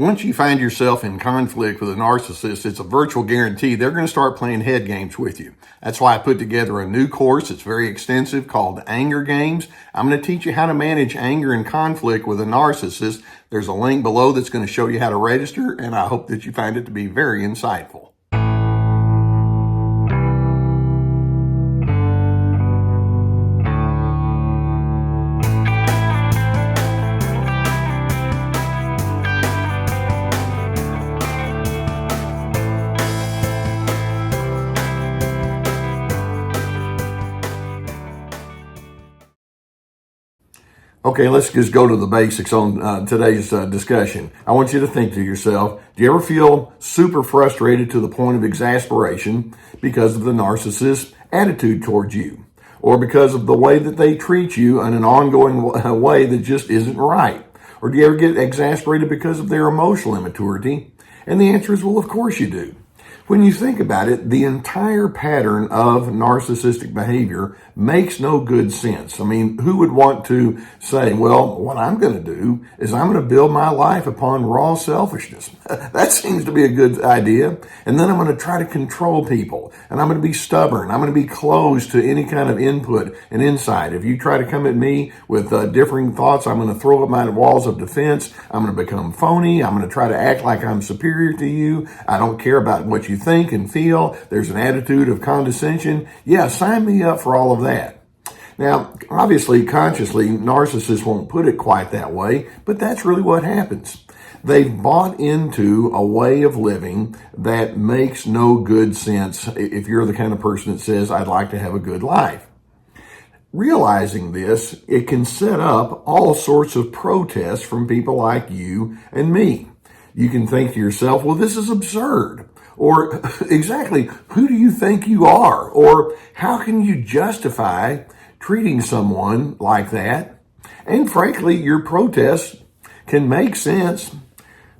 Once you find yourself in conflict with a narcissist, it's a virtual guarantee they're going to start playing head games with you. That's why I put together a new course. It's very extensive called Anger Games. I'm going to teach you how to manage anger and conflict with a narcissist. There's a link below that's going to show you how to register, and I hope that you find it to be very insightful. Okay, let's just go to the basics on today's discussion. I want you to think to yourself, do you ever feel super frustrated to the point of exasperation because of the narcissist's attitude towards you? Or because of the way that they treat you in an ongoing way that just isn't right? Or do you ever get exasperated because of their emotional immaturity? And the answer is, well, of course you do. When you think about it, the entire pattern of narcissistic behavior makes no good sense. I mean, who would want to say, well, what I'm going to do is I'm going to build my life upon raw selfishness. That seems to be a good idea. And then I'm going to try to control people. And I'm going to be stubborn. I'm going to be closed to any kind of input and insight. If you try to come at me with differing thoughts, I'm going to throw up my walls of defense. I'm going to become phony. I'm going to try to act like I'm superior to you. I don't care about what you think and feel. There's an attitude of condescension. Yeah, sign me up for all of that. Now, obviously, consciously, narcissists won't put it quite that way, but that's really what happens. They've bought into a way of living that makes no good sense if you're the kind of person that says, I'd like to have a good life. Realizing this, it can set up all sorts of protests from people like you and me. You can think to yourself, well, this is absurd. Or exactly, who do you think you are? Or how can you justify treating someone like that? And frankly, your protests can make sense.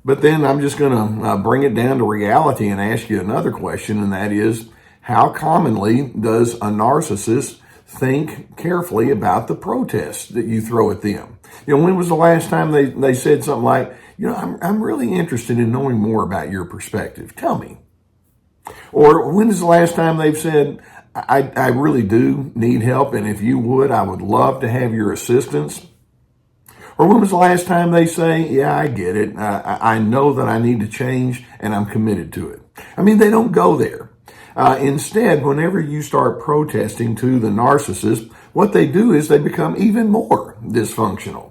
But then I'm just going to bring it down to reality and ask you another question, and that is, how commonly does a narcissist think carefully about the protests that you throw at them? You know, when was the last time they said something like, you know, I'm really interested in knowing more about your perspective. Tell me. Or when is the last time they've said, I really do need help, and if you would, I would love to have your assistance? Or when was the last time they say, yeah, I get it. I know that I need to change, and I'm committed to it. I mean, they don't go there. Instead, whenever you start protesting to the narcissist, what they do is they become even more dysfunctional.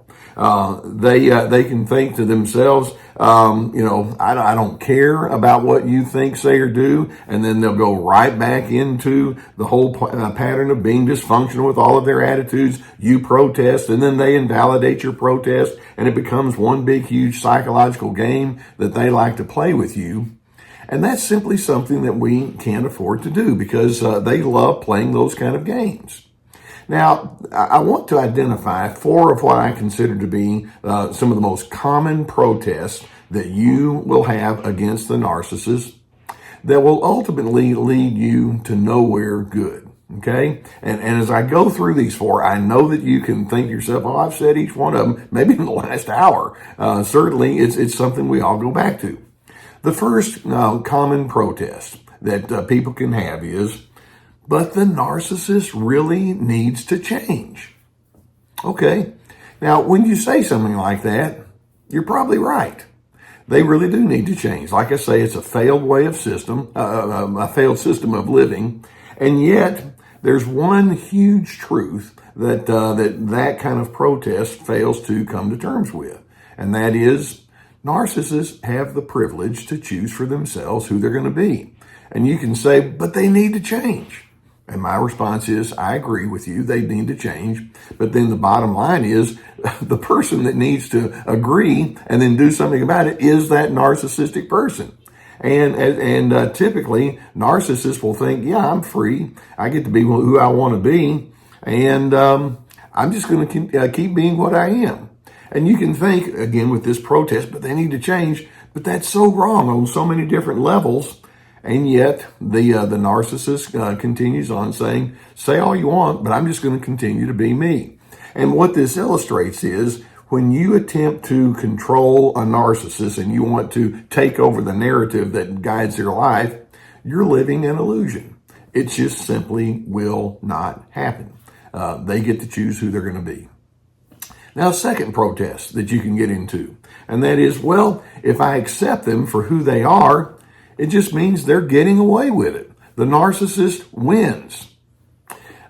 They can think to themselves, I don't care about what you think, say, or do, and then they'll go right back into the whole pattern of being dysfunctional with all of their attitudes. You protest, and then they invalidate your protest, and it becomes one big, huge psychological game that they like to play with you. And that's simply something that we can't afford to do because they love playing those kind of games. Now, I want to identify 4 of what I consider to be some of the most common protests that you will have against the narcissist that will ultimately lead you to nowhere good. Okay? And as I go through these 4, I know that you can think to yourself, oh, I've said each one of them, maybe in the last hour. Certainly, it's something we all go back to. The first common protest that people can have is, but the narcissist really needs to change. Okay. Now, when you say something like that, you're probably right. They really do need to change. Like I say, it's a failed way of a failed system of living. And yet, there's one huge truth that kind of protest fails to come to terms with. And that is, narcissists have the privilege to choose for themselves who they're going to be. And you can say, but they need to change. And my response is, I agree with you, they need to change. But then the bottom line is, the person that needs to agree and then do something about it is that narcissistic person. And typically, narcissists will think, yeah, I'm free. I get to be who I want to be. And I'm just going to keep being what I am. And you can think, again, with this protest, but they need to change. But that's so wrong on so many different levels. And yet the narcissist continues on saying, say all you want, but I'm just going to continue to be me. And what this illustrates is When you attempt to control a narcissist and you want to take over the narrative that guides their life, you're living an illusion. It just simply will not happen. They get to choose who they're going to be. Now, a second protest that you can get into, and that is, well, if I accept them for who they are, it just means they're getting away with it. The narcissist wins.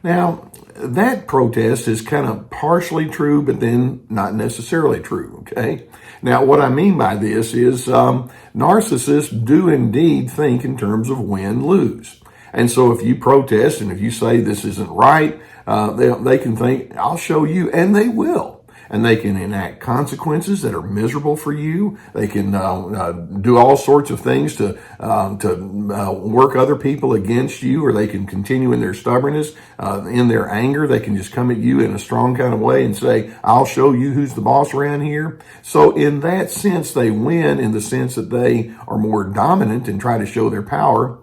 Now, that protest is kind of partially true, but then not necessarily true, okay? Now, what I mean by this is narcissists do indeed think in terms of win-lose. And so if you protest and if you say this isn't right, they can think, I'll show you, and they will. And they can enact consequences that are miserable for you. They can do all sorts of things to work other people against you, or they can continue in their stubbornness, in their anger. They can just come at you in a strong kind of way and say, I'll show you who's the boss around here. So in that sense, they win in the sense that they are more dominant and try to show their power.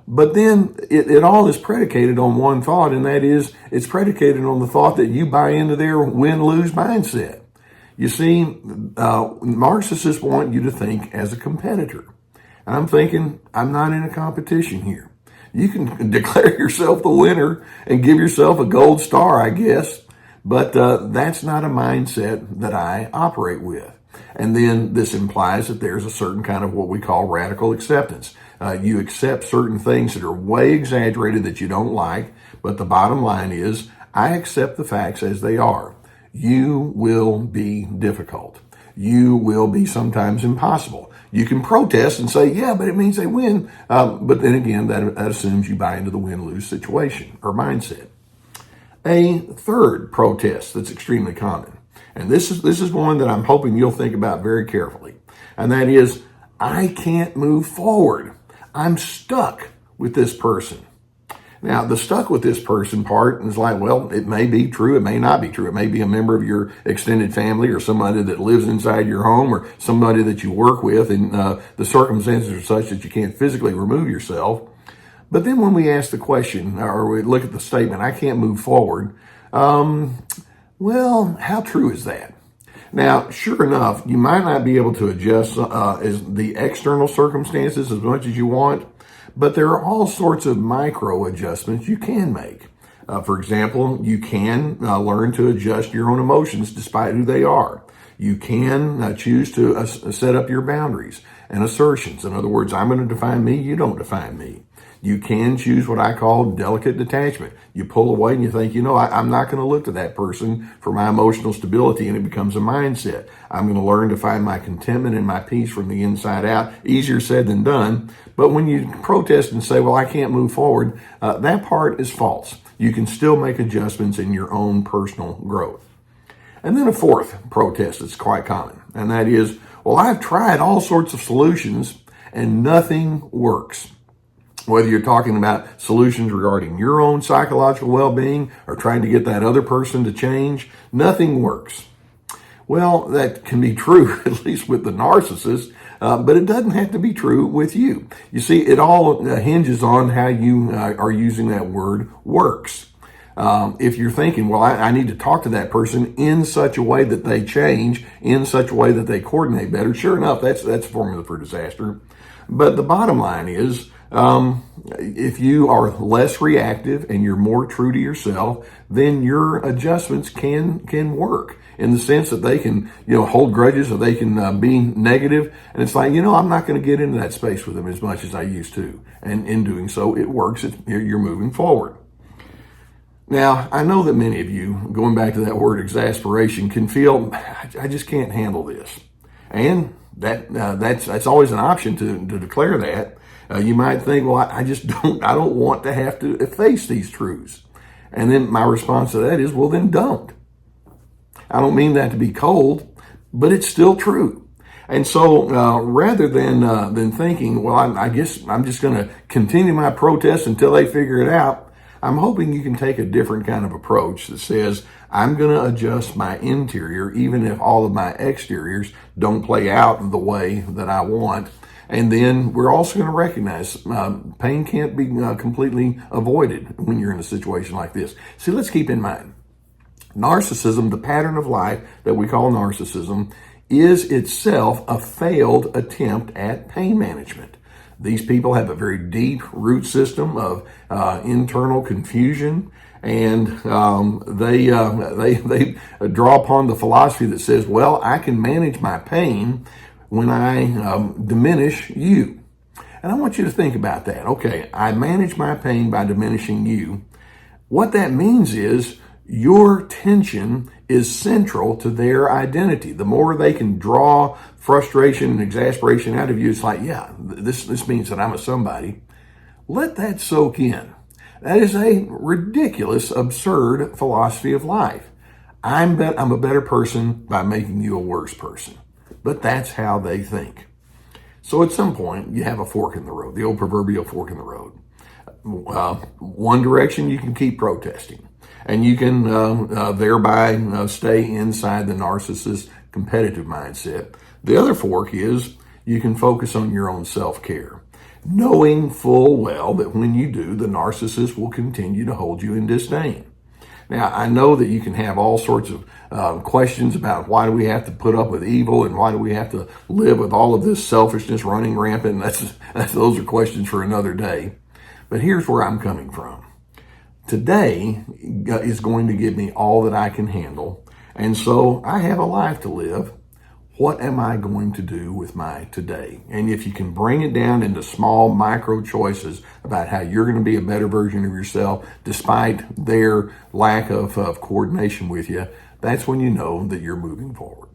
But then it all is predicated on one thought, and that is it's predicated on the thought that you buy into their win-lose mindset. You see, narcissists want you to think as a competitor. And I'm thinking, I'm not in a competition here. You can declare yourself the winner and give yourself a gold star, I guess, but that's not a mindset that I operate with. And then this implies that there's a certain kind of what we call radical acceptance. You accept certain things that are way exaggerated that you don't like, but the bottom line is, I accept the facts as they are. You will be difficult. You will be sometimes impossible. You can protest and say, yeah, but it means they win. But then again, that assumes you buy into the win-lose situation or mindset. A third protest that's extremely common, and this is one that I'm hoping you'll think about very carefully, and that is, I can't move forward. I'm stuck with this person. Now, the stuck with this person part is like, well, it may be true, it may not be true. It may be a member of your extended family or somebody that lives inside your home or somebody that you work with, and the circumstances are such that you can't physically remove yourself. But then when we ask the question, or we look at the statement, I can't move forward, well, how true is that? Now, sure enough, you might not be able to adjust as the external circumstances as much as you want, but there are all sorts of micro adjustments you can make. For example, you can learn to adjust your own emotions despite who they are. You can choose to set up your boundaries and assertions. In other words, I'm going to define me, you don't define me. You can choose what I call delicate detachment. You pull away and you think, I'm not going to look to that person for my emotional stability, and it becomes a mindset. I'm going to learn to find my contentment and my peace from the inside out. Easier said than done. But when you protest and say, well, I can't move forward, that part is false. You can still make adjustments in your own personal growth. And then a fourth protest that's quite common, and that is, well, I've tried all sorts of solutions and nothing works. Whether you're talking about solutions regarding your own psychological well-being or trying to get that other person to change, nothing works. Well, that can be true, at least with the narcissist, but it doesn't have to be true with you. You see, it all hinges on how you are using that word works. If you're thinking, well, I need to talk to that person in such a way that they change, in such a way that they coordinate better, sure enough, that's a formula for disaster. But the bottom line is, if you are less reactive and you're more true to yourself, then your adjustments can work in the sense that they can, hold grudges, or they can be negative. And it's like, I'm not going to get into that space with them as much as I used to. And in doing so, it works. You're moving forward. Now, I know that many of you, going back to that word exasperation, can feel, I just can't handle this. And that's always an option to declare that. You might think, well, I don't want to have to face these truths. And then my response to that is, well, then don't. I don't mean that to be cold, but it's still true. And so rather than thinking, well, I guess I'm just going to continue my protest until they figure it out, I'm hoping you can take a different kind of approach that says, I'm going to adjust my interior even if all of my exteriors don't play out the way that I want. And then we're also going to recognize pain can't be completely avoided when you're in a situation like this. See, let's keep in mind, Narcissism, the pattern of life that we call narcissism, is itself a failed attempt at pain management. These people have a very deep root system of internal confusion, and they draw upon the philosophy that says, well, I can manage my pain when I diminish you. And I want you to think about that. Okay, I manage my pain by diminishing you. What that means is your tension is central to their identity. The more they can draw frustration and exasperation out of you, it's like, yeah, this means that I'm a somebody. Let that soak in. That is a ridiculous, absurd philosophy of life. I'm a better person by making you a worse person. But that's how they think. So at some point, you have a fork in the road, the old proverbial fork in the road. One direction, you can keep protesting, and you can thereby stay inside the narcissist competitive mindset. The other fork is you can focus on your own self-care, knowing full well that when you do, the narcissist will continue to hold you in disdain. Now, I know that you can have all sorts of questions about why do we have to put up with evil and why do we have to live with all of this selfishness running rampant. Those are questions for another day. But here's where I'm coming from. Today is going to give me all that I can handle. And so I have a life to live. What am I going to do with my today? And if you can bring it down into small micro choices about how you're going to be a better version of yourself, despite their lack of coordination with you, that's when you know that you're moving forward.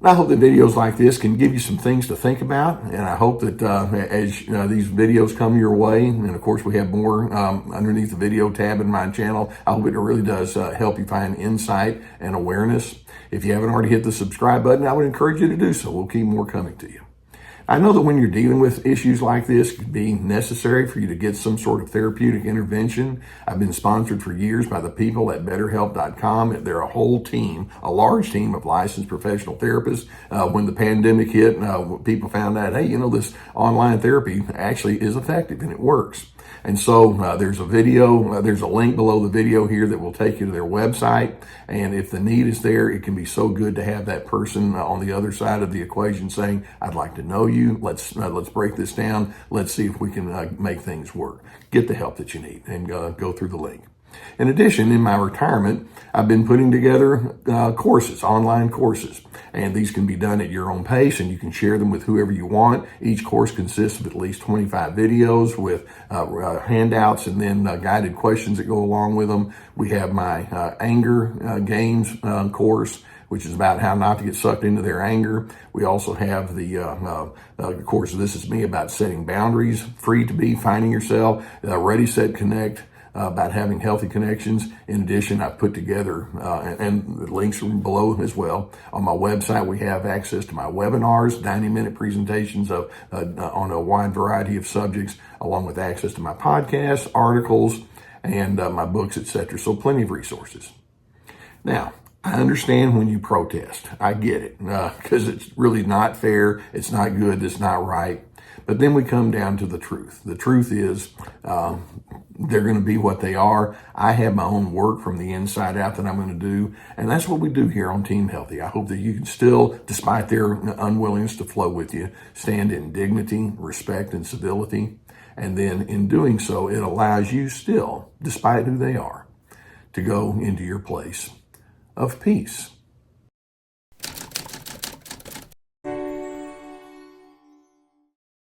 I hope that videos like this can give you some things to think about, and I hope that as these videos come your way, and of course we have more underneath the video tab in my channel, I hope it really does help you find insight and awareness. If you haven't already hit the subscribe button, I would encourage you to do so. We'll keep more coming to you. I know that when you're dealing with issues like this, it can be necessary for you to get some sort of therapeutic intervention. I've been sponsored for years by the people at BetterHelp.com. They're a whole team, a large team of licensed professional therapists. When the pandemic hit, people found out, hey, this online therapy actually is effective and it works. And so there's a video, there's a link below the video here that will take you to their website. And if the need is there, it can be so good to have that person on the other side of the equation saying, I'd like to know you. Let's break this down. Let's see if we can make things work. Get the help that you need and go through the link. In addition, in my retirement, I've been putting together courses, online courses, and these can be done at your own pace, and you can share them with whoever you want. Each course consists of at least 25 videos with handouts and then guided questions that go along with them. We have my anger games course, which is about how not to get sucked into their anger. We also have the course, This Is Me, about setting boundaries, Free to Be, Finding Yourself, Ready, Set, Connect, about having healthy connections. In addition, I've put together, and the links are below as well. On my website, we have access to my webinars, 90-minute presentations on a wide variety of subjects, along with access to my podcasts, articles, and my books, etc. So plenty of resources. Now, I understand when you protest. I get it, because it's really not fair. It's not good. It's not right. But then we come down to the truth. The truth is they're going to be what they are. I have my own work from the inside out that I'm going to do. And that's what we do here on Team Healthy. I hope that you can still, despite their unwillingness to flow with you, stand in dignity, respect, and civility. And then in doing so, it allows you still, despite who they are, to go into your place of peace.